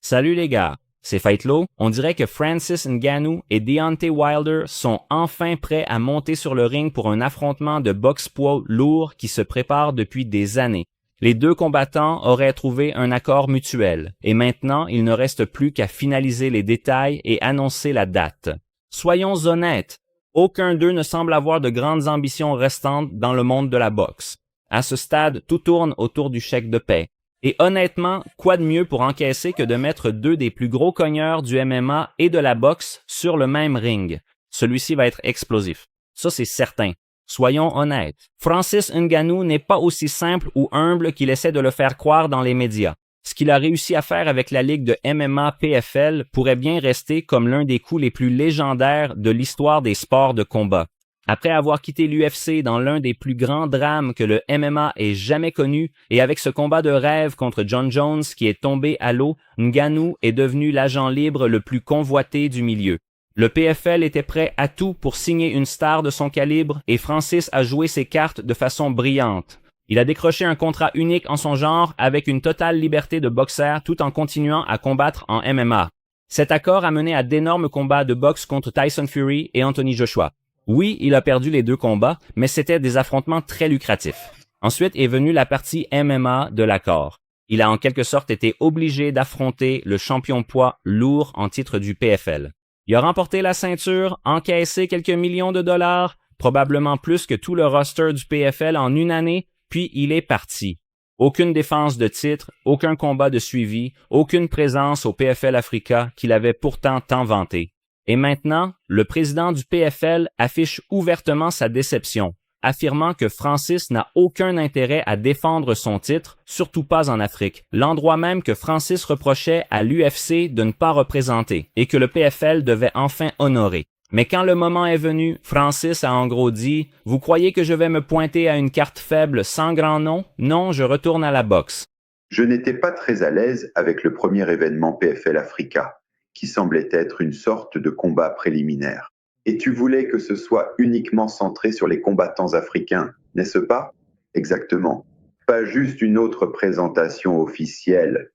Salut les gars, c'est Fightlot. On dirait que Francis Ngannou et Deontay Wilder sont enfin prêts à monter sur le ring pour un affrontement de boxe poids lourd qui se prépare depuis des années. Les deux combattants auraient trouvé un accord mutuel, et maintenant il ne reste plus qu'à finaliser les détails et annoncer la date. Soyons honnêtes, aucun d'eux ne semble avoir de grandes ambitions restantes dans le monde de la boxe. À ce stade, tout tourne autour du chèque de paie. Et honnêtement, quoi de mieux pour encaisser que de mettre deux des plus gros cogneurs du MMA et de la boxe sur le même ring? Celui-ci va être explosif. Ça, c'est certain. Soyons honnêtes. Francis Ngannou n'est pas aussi simple ou humble qu'il essaie de le faire croire dans les médias. Ce qu'il a réussi à faire avec la ligue de MMA PFL pourrait bien rester comme l'un des coups les plus légendaires de l'histoire des sports de combat. Après avoir quitté l'UFC dans l'un des plus grands drames que le MMA ait jamais connu, et avec ce combat de rêve contre John Jones qui est tombé à l'eau, Ngannou est devenu l'agent libre le plus convoité du milieu. Le PFL était prêt à tout pour signer une star de son calibre et Francis a joué ses cartes de façon brillante. Il a décroché un contrat unique en son genre avec une totale liberté de boxeur tout en continuant à combattre en MMA. Cet accord a mené à d'énormes combats de boxe contre Tyson Fury et Anthony Joshua. Oui, il a perdu les deux combats, mais c'était des affrontements très lucratifs. Ensuite est venue la partie MMA de l'accord. Il a en quelque sorte été obligé d'affronter le champion poids lourd en titre du PFL. Il a remporté la ceinture, encaissé quelques millions de dollars, probablement plus que tout le roster du PFL en une année, puis il est parti. Aucune défense de titre, aucun combat de suivi, aucune présence au PFL Africa qu'il avait pourtant tant vanté. Et maintenant, le président du PFL affiche ouvertement sa déception, affirmant que Francis n'a aucun intérêt à défendre son titre, surtout pas en Afrique, l'endroit même que Francis reprochait à l'UFC de ne pas représenter et que le PFL devait enfin honorer. Mais quand le moment est venu, Francis a en gros dit « Vous croyez que je vais me pointer à une carte faible sans grand nom? Non, je retourne à la boxe. » Je n'étais pas très à l'aise avec le premier événement PFL Africa, qui semblait être une sorte de combat préliminaire. Et tu voulais que ce soit uniquement centré sur les combattants africains, n'est-ce pas? Exactement. Pas juste une autre présentation officielle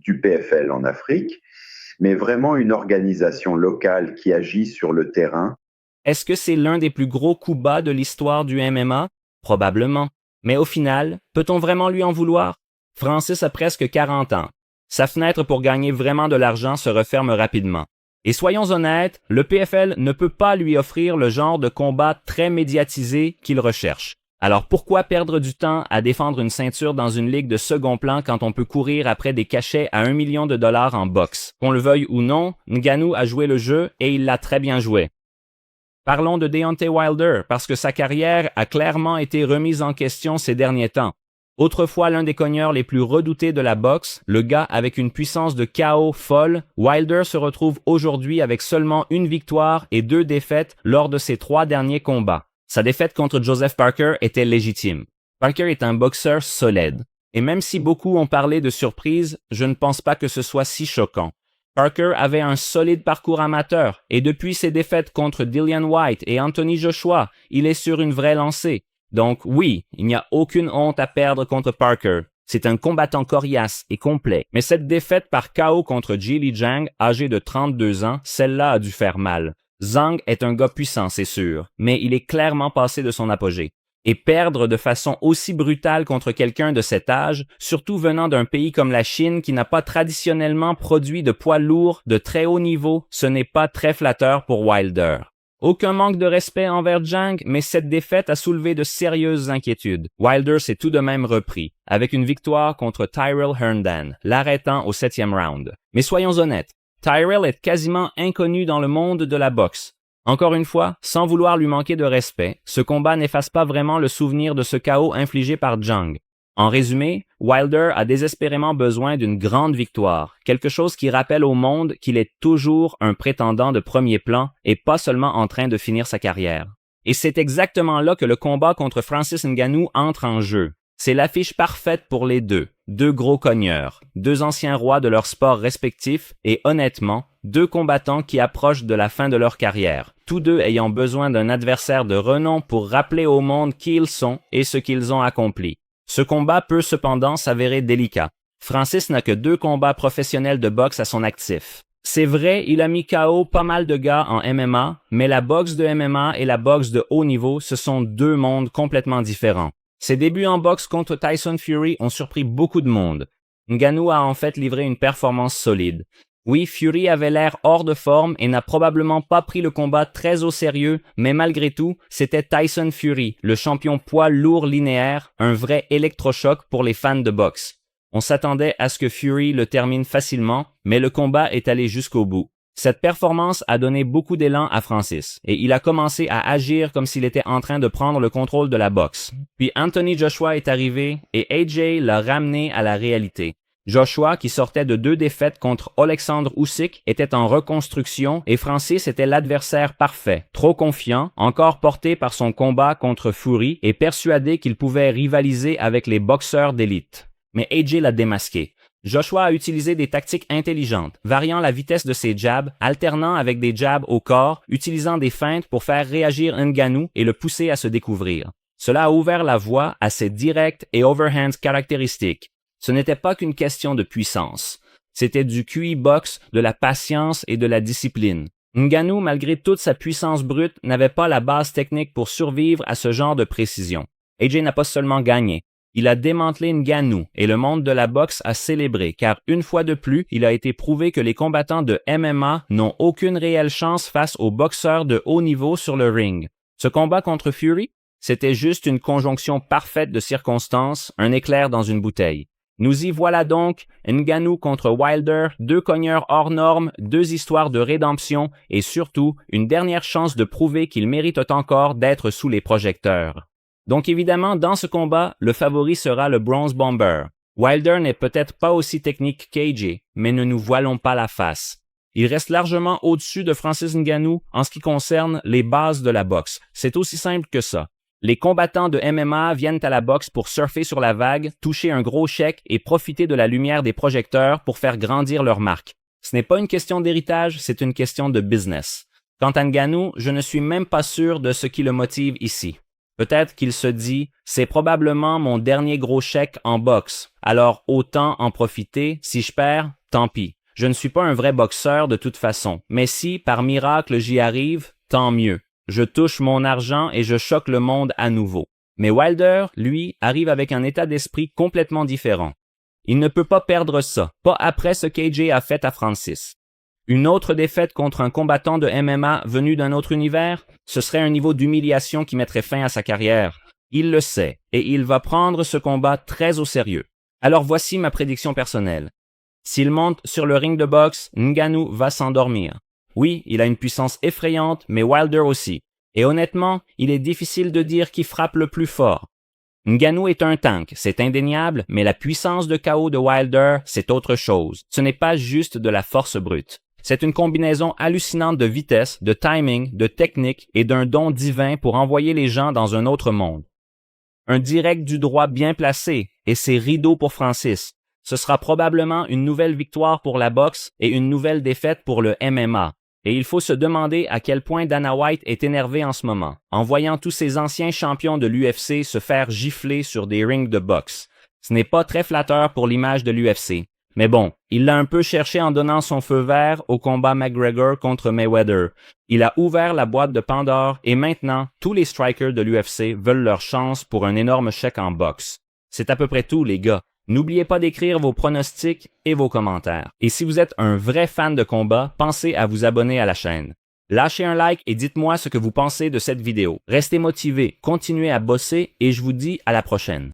du PFL en Afrique, mais vraiment une organisation locale qui agit sur le terrain. Est-ce que c'est l'un des plus gros coups bas de l'histoire du MMA? Probablement. Mais au final, peut-on vraiment lui en vouloir? Francis a presque 40 ans. Sa fenêtre pour gagner vraiment de l'argent se referme rapidement. Et soyons honnêtes, le PFL ne peut pas lui offrir le genre de combat très médiatisé qu'il recherche. Alors pourquoi perdre du temps à défendre une ceinture dans une ligue de second plan quand on peut courir après des cachets à 1 million de dollars en boxe? Qu'on le veuille ou non, Ngannou a joué le jeu et il l'a très bien joué. Parlons de Deontay Wilder parce que sa carrière a clairement été remise en question ces derniers temps. Autrefois l'un des cogneurs les plus redoutés de la boxe, le gars avec une puissance de KO folle, Wilder se retrouve aujourd'hui avec seulement une victoire et 2 défaites lors de ses 3 derniers combats. Sa défaite contre Joseph Parker était légitime. Parker est un boxeur solide. Et même si beaucoup ont parlé de surprise, je ne pense pas que ce soit si choquant. Parker avait un solide parcours amateur et depuis ses défaites contre Dillian Whyte et Anthony Joshua, il est sur une vraie lancée. Donc oui, il n'y a aucune honte à perdre contre Parker. C'est un combattant coriace et complet. Mais cette défaite par KO contre Zhilei Zhang, âgé de 32 ans, celle-là a dû faire mal. Zhang est un gars puissant, c'est sûr, mais il est clairement passé de son apogée. Et perdre de façon aussi brutale contre quelqu'un de cet âge, surtout venant d'un pays comme la Chine qui n'a pas traditionnellement produit de poids lourds de très haut niveau, ce n'est pas très flatteur pour Wilder. Aucun manque de respect envers Zhang, mais cette défaite a soulevé de sérieuses inquiétudes. Wilder s'est tout de même repris, avec une victoire contre Tyrell Herndon, l'arrêtant au 7e round. Mais soyons honnêtes, Tyrell est quasiment inconnu dans le monde de la boxe. Encore une fois, sans vouloir lui manquer de respect, ce combat n'efface pas vraiment le souvenir de ce KO infligé par Zhang. En résumé, Wilder a désespérément besoin d'une grande victoire, quelque chose qui rappelle au monde qu'il est toujours un prétendant de premier plan et pas seulement en train de finir sa carrière. Et c'est exactement là que le combat contre Francis Ngannou entre en jeu. C'est l'affiche parfaite pour les deux gros cogneurs, 2 anciens rois de leurs sports respectifs et honnêtement, 2 combattants qui approchent de la fin de leur carrière, tous deux ayant besoin d'un adversaire de renom pour rappeler au monde qui ils sont et ce qu'ils ont accompli. Ce combat peut cependant s'avérer délicat. Francis n'a que 2 combats professionnels de boxe à son actif. C'est vrai, il a mis KO pas mal de gars en MMA, mais la boxe de MMA et la boxe de haut niveau, ce sont 2 mondes complètement différents. Ses débuts en boxe contre Tyson Fury ont surpris beaucoup de monde. Ngannou a en fait livré une performance solide. Oui, Fury avait l'air hors de forme et n'a probablement pas pris le combat très au sérieux, mais malgré tout, c'était Tyson Fury, le champion poids lourd linéaire, un vrai électrochoc pour les fans de boxe. On s'attendait à ce que Fury le termine facilement, mais le combat est allé jusqu'au bout. Cette performance a donné beaucoup d'élan à Francis, et il a commencé à agir comme s'il était en train de prendre le contrôle de la boxe. Puis Anthony Joshua est arrivé, et AJ l'a ramené à la réalité. Joshua, qui sortait de 2 défaites contre Alexandre Usyk, était en reconstruction et Francis était l'adversaire parfait, trop confiant, encore porté par son combat contre Fury et persuadé qu'il pouvait rivaliser avec les boxeurs d'élite. Mais AJ l'a démasqué. Joshua a utilisé des tactiques intelligentes, variant la vitesse de ses jabs, alternant avec des jabs au corps, utilisant des feintes pour faire réagir Ngannou et le pousser à se découvrir. Cela a ouvert la voie à ses directs et overhands caractéristiques. Ce n'était pas qu'une question de puissance. C'était du QI box, de la patience et de la discipline. Ngannou, malgré toute sa puissance brute, n'avait pas la base technique pour survivre à ce genre de précision. AJ n'a pas seulement gagné. Il a démantelé Ngannou et le monde de la boxe a célébré car une fois de plus, il a été prouvé que les combattants de MMA n'ont aucune réelle chance face aux boxeurs de haut niveau sur le ring. Ce combat contre Fury, c'était juste une conjonction parfaite de circonstances, un éclair dans une bouteille. Nous y voilà donc, Ngannou contre Wilder, 2 cogneurs hors normes, 2 histoires de rédemption et surtout une dernière chance de prouver qu'ils méritent encore d'être sous les projecteurs. Donc évidemment, dans ce combat, le favori sera le Bronze Bomber. Wilder n'est peut-être pas aussi technique qu'AJ, mais ne nous voilons pas la face. Il reste largement au-dessus de Francis Ngannou en ce qui concerne les bases de la boxe. C'est aussi simple que ça. Les combattants de MMA viennent à la boxe pour surfer sur la vague, toucher un gros chèque et profiter de la lumière des projecteurs pour faire grandir leur marque. Ce n'est pas une question d'héritage, c'est une question de business. Quant à Ngannou, je ne suis même pas sûr de ce qui le motive ici. Peut-être qu'il se dit « c'est probablement mon dernier gros chèque en boxe, alors autant en profiter, si je perds, tant pis. Je ne suis pas un vrai boxeur de toute façon, mais si, par miracle, j'y arrive, tant mieux. Je touche mon argent et je choque le monde à nouveau. » Mais Wilder, lui, arrive avec un état d'esprit complètement différent. Il ne peut pas perdre ça, pas après ce qu'AJ a fait à Francis. Une autre défaite contre un combattant de MMA venu d'un autre univers, ce serait un niveau d'humiliation qui mettrait fin à sa carrière. Il le sait, et il va prendre ce combat très au sérieux. Alors voici ma prédiction personnelle. S'il monte sur le ring de boxe, Ngannou va s'endormir. Oui, il a une puissance effrayante, mais Wilder aussi. Et honnêtement, il est difficile de dire qui frappe le plus fort. Ngannou est un tank, c'est indéniable, mais la puissance de KO de Wilder, c'est autre chose. Ce n'est pas juste de la force brute. C'est une combinaison hallucinante de vitesse, de timing, de technique et d'un don divin pour envoyer les gens dans un autre monde. Un direct du droit bien placé, et c'est rideau pour Francis. Ce sera probablement une nouvelle victoire pour la boxe et une nouvelle défaite pour le MMA. Et il faut se demander à quel point Dana White est énervé en ce moment, en voyant tous ces anciens champions de l'UFC se faire gifler sur des rings de boxe. Ce n'est pas très flatteur pour l'image de l'UFC. Mais bon, il l'a un peu cherché en donnant son feu vert au combat McGregor contre Mayweather. Il a ouvert la boîte de Pandore et maintenant, tous les strikers de l'UFC veulent leur chance pour un énorme chèque en boxe. C'est à peu près tout, les gars. N'oubliez pas d'écrire vos pronostics et vos commentaires. Et si vous êtes un vrai fan de combat, pensez à vous abonner à la chaîne. Lâchez un like et dites-moi ce que vous pensez de cette vidéo. Restez motivés, continuez à bosser et je vous dis à la prochaine.